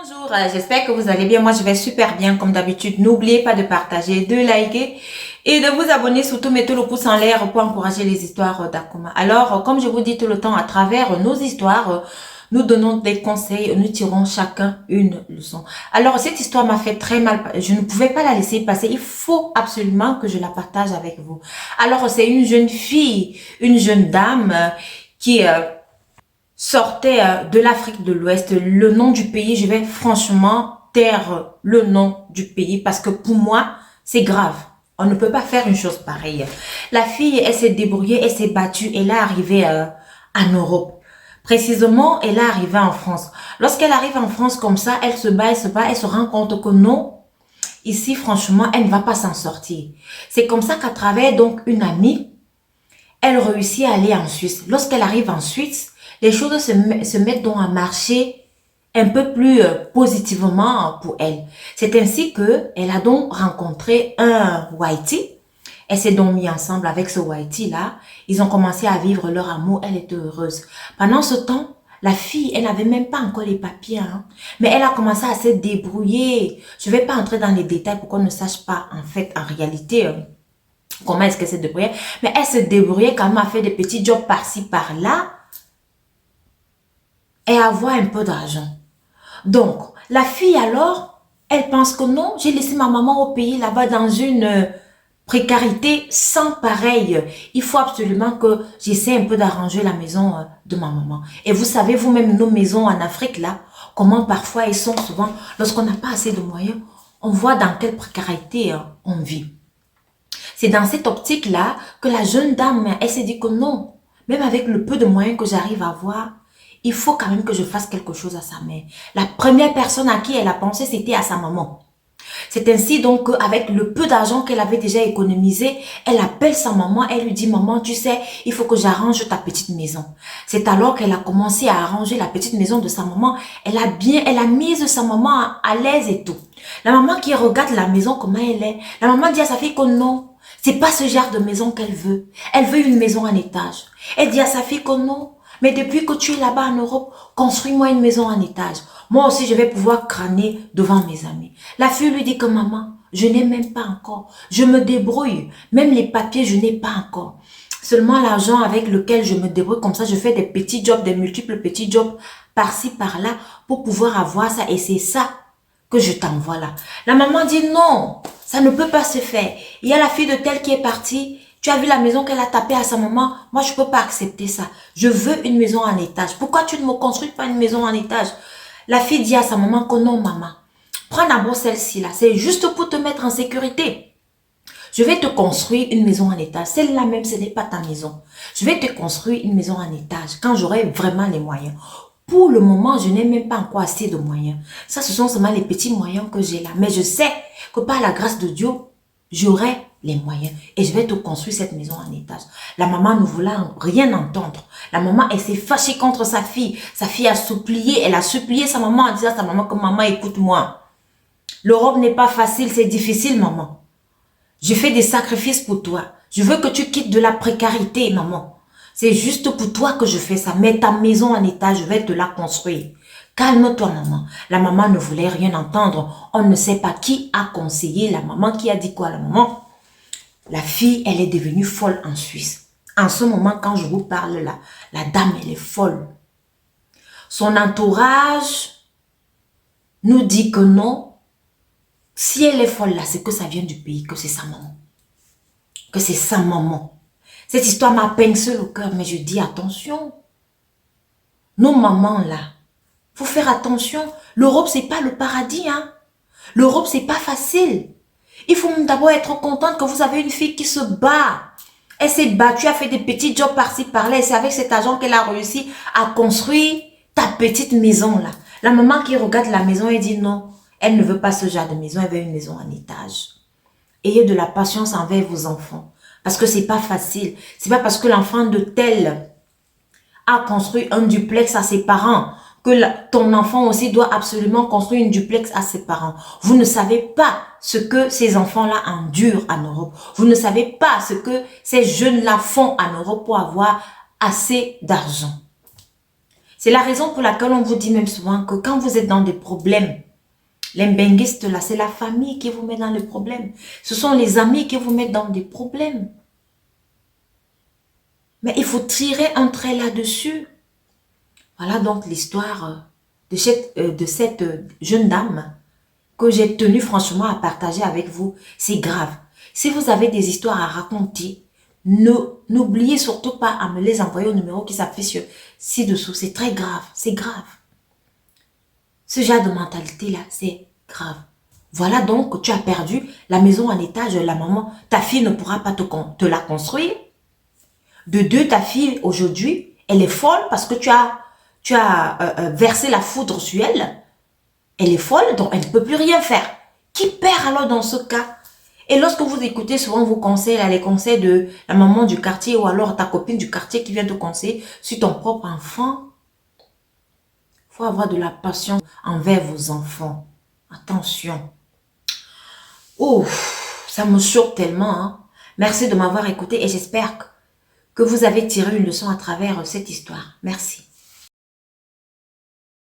Bonjour, j'espère que vous allez bien. Moi, je vais super bien comme d'habitude. N'oubliez pas de partager, de liker et de vous abonner. Surtout, mettez le pouce en l'air pour encourager les histoires d'Akuma. Alors, comme je vous dis tout le temps, à travers nos histoires, nous donnons des conseils, nous tirons chacun une leçon. Alors, cette histoire m'a fait très mal. Je ne pouvais pas la laisser passer. Il faut absolument que je la partage avec vous. Alors, c'est une jeune fille, une jeune dame qui sortait de l'Afrique de l'Ouest. Le nom du pays, je vais franchement taire le nom du pays parce que pour moi, c'est grave. On ne peut pas faire une chose pareille. La fille, elle s'est débrouillée, elle s'est battue, elle est arrivée en Europe. Précisément, elle est arrivée en France. Lorsqu'elle arrive en France comme ça, elle se bat, elle se rend compte que non, ici, franchement, elle ne va pas s'en sortir. C'est comme ça qu'à travers donc une amie, elle réussit à aller en Suisse. Lorsqu'elle arrive en Suisse, les choses se mettent donc à marcher un peu plus positivement pour elle. C'est ainsi que elle a donc rencontré un Whitey. Elle s'est donc mis ensemble avec ce Whitey là. Ils ont commencé à vivre leur amour. Elle était heureuse. Pendant ce temps, la fille, elle n'avait même pas encore les papiers, hein. Mais elle a commencé à se débrouiller. Je ne vais pas entrer dans les détails pour qu'on ne sache pas en fait, en réalité, comment est-ce qu'elle s'est débrouillée. Mais elle se débrouillait quand même à faire des petits jobs par-ci, par-là et avoir un peu d'argent. Donc, la fille alors, elle pense que non, j'ai laissé ma maman au pays là-bas dans une précarité sans pareil. Il faut absolument que j'essaie un peu d'arranger la maison de ma maman. Et vous savez vous-même, nos maisons en Afrique là, comment parfois elles sont souvent, lorsqu'on n'a pas assez de moyens, on voit dans quelle précarité on vit. C'est dans cette optique-là que la jeune dame, elle s'est dit que non, même avec le peu de moyens que j'arrive à avoir, il faut quand même que je fasse quelque chose à sa mère. La première personne à qui elle a pensé, c'était à sa maman. C'est ainsi donc qu'avec le peu d'argent qu'elle avait déjà économisé, elle appelle sa maman, elle lui dit, maman, tu sais, il faut que j'arrange ta petite maison. C'est alors qu'elle a commencé à arranger la petite maison de sa maman. Elle a mis sa maman à l'aise et tout. La maman qui regarde la maison, comment elle est, la maman dit à sa fille que non, c'est pas ce genre de maison qu'elle veut. Elle veut une maison en étage. Elle dit à sa fille que non, mais depuis que tu es là-bas en Europe, construis-moi une maison en étage. Moi aussi, je vais pouvoir crâner devant mes amis. La fille lui dit que maman, je n'ai même pas encore. Je me débrouille. Même les papiers, je n'ai pas encore. Seulement l'argent avec lequel je me débrouille, comme ça, je fais des petits jobs, des multiples petits jobs par-ci, par-là pour pouvoir avoir ça. Et c'est ça que je t'envoie là. La maman dit non, ça ne peut pas se faire. Il y a la fille de telle qui est partie. Tu as vu la maison qu'elle a tapée à sa maman? Moi, je peux pas accepter ça. Je veux une maison en étage. Pourquoi tu ne me construis pas une maison en étage? La fille dit à sa maman que non, maman. Prends d'abord celle-ci là. C'est juste pour te mettre en sécurité. Je vais te construire une maison en étage. Celle-là même, ce n'est pas ta maison. Je vais te construire une maison en étage quand j'aurai vraiment les moyens. Pour le moment, je n'ai même pas encore assez de moyens. Ça, ce sont seulement les petits moyens que j'ai là. Mais je sais que par la grâce de Dieu, j'aurai les moyens et je vais te construire cette maison en étage. La maman ne voulait rien entendre. La maman, elle s'est fâchée contre sa fille. Sa fille a supplié, elle a supplié sa maman en disant à sa maman que maman, écoute-moi. L'Europe n'est pas facile, c'est difficile, maman. Je fais des sacrifices pour toi. Je veux que tu quittes de la précarité, maman. C'est juste pour toi que je fais ça. Mais ta maison en étage, je vais te la construire. Calme-toi, maman. La maman ne voulait rien entendre. On ne sait pas qui a conseillé la maman, qui a dit quoi à la maman. La fille, elle est devenue folle en Suisse. En ce moment, quand je vous parle là, la dame, elle est folle. Son entourage nous dit que non. Si elle est folle là, c'est que ça vient du pays, que c'est sa maman. Que c'est sa maman. Cette histoire m'a pincé le cœur, mais je dis attention. Nos mamans là, faut faire attention. L'Europe, c'est pas le paradis, hein. L'Europe, c'est pas facile. Il faut d'abord être contente que vous avez une fille qui se bat. Elle s'est battue, a fait des petits jobs par-ci, par-là. Et c'est avec cet argent qu'elle a réussi à construire ta petite maison là. La maman qui regarde la maison et dit non, elle ne veut pas ce genre de maison, elle veut une maison en étage. Ayez de la patience envers vos enfants. Parce que c'est pas facile. C'est pas parce que l'enfant de tel a construit un duplex à ses parents que ton enfant aussi doit absolument construire une duplex à ses parents. Vous ne savez pas ce que ces enfants-là endurent en Europe. Vous ne savez pas ce que ces jeunes-là font en Europe pour avoir assez d'argent. C'est la raison pour laquelle on vous dit même souvent que quand vous êtes dans des problèmes, les benguistes là, c'est la famille qui vous met dans les problèmes. Ce sont les amis qui vous mettent dans des problèmes. Mais il faut tirer un trait là-dessus. Voilà donc l'histoire de cette jeune dame que j'ai tenu franchement à partager avec vous. C'est grave. Si vous avez des histoires à raconter, n'oubliez surtout pas à me les envoyer au numéro qui s'affiche ci-dessous. C'est très grave. C'est grave. Ce genre de mentalité-là, c'est grave. Voilà donc, tu as perdu la maison en étage, la maman, ta fille ne pourra pas te la construire. De deux, ta fille aujourd'hui, elle est folle parce que tu as versé la foudre sur elle. Elle est folle, donc elle ne peut plus rien faire. Qui perd alors dans ce cas? Et lorsque vous écoutez souvent vos conseils, là, les conseils de la maman du quartier ou alors ta copine du quartier qui vient te conseiller sur ton propre enfant, il faut avoir de la patience envers vos enfants. Attention. Oh, ça me choque tellement. Hein. Merci de m'avoir écouté et j'espère que vous avez tiré une leçon à travers cette histoire. Merci.